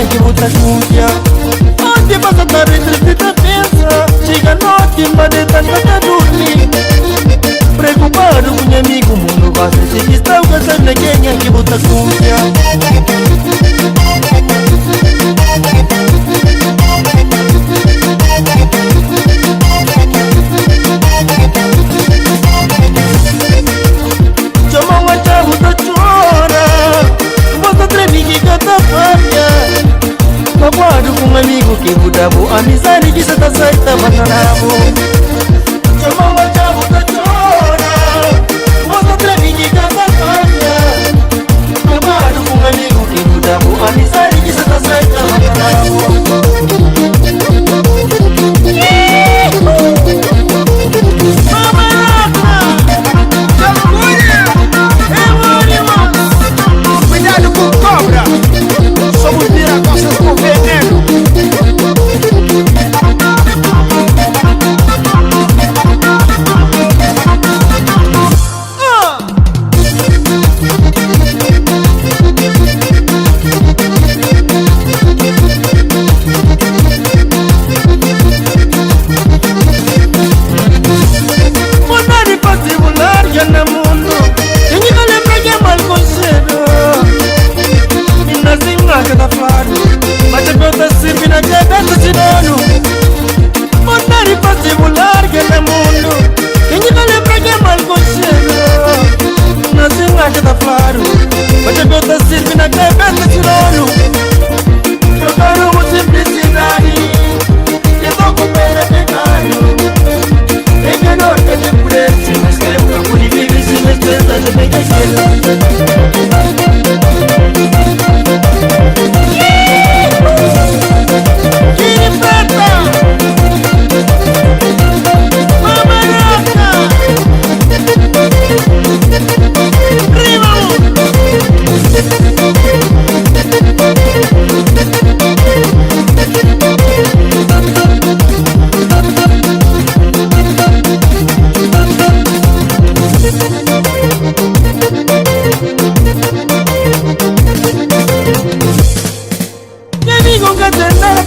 que volta cuia. Onde passa tarde triste pensa, chega a noite mas tanta dormir. Preocupado com meu amigo, mundo basta se está o casal na quenha que volta cuia. Magoado com um amigo que mudava a amizade que você tá certa abandonado. Chamou a chave da chora, você atreve que canta falha. Magoado com um amigo que mudava a amizade que você tá certa abandonado. Cuidado com cobra, somos miracosas com veneno. Vontade particular que no mundo, e ninguém lembra que é mal conselho. Cada faro, mas a gota serve na cabeça de dono. Vontade particular que no mundo, quem não lembra que é mal conselho. Nasce na cada faro, mas a gota serve na cabeça de dono. Trocaram uma simplicidade, e vou comer a pecado. É menor que a pureza, mas que é um campo de viver sem despesa de bem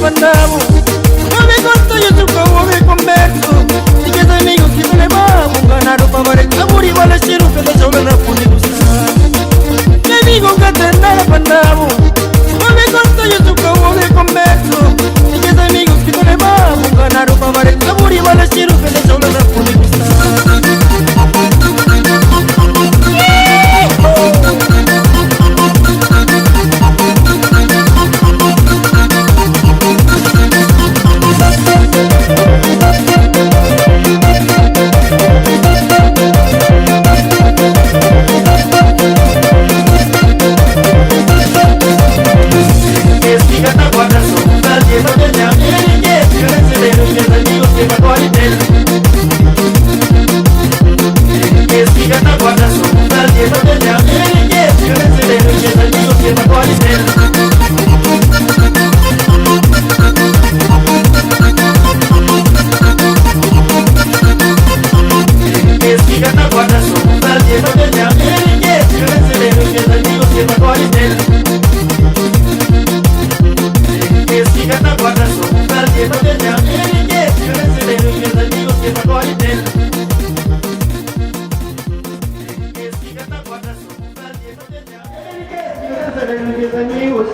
Pandavo, no me conto yo tu como me converso. Y que soy amigos que me vamos ganado para ver el amor igual a chino que te sobra la punibusa. Mi amigo que te nada pandavo, no me conto yo tu como me converso. Y que soy amigos que me vamos ganado para ver el amor igual a chino que te sobra la punibusa. Amigos,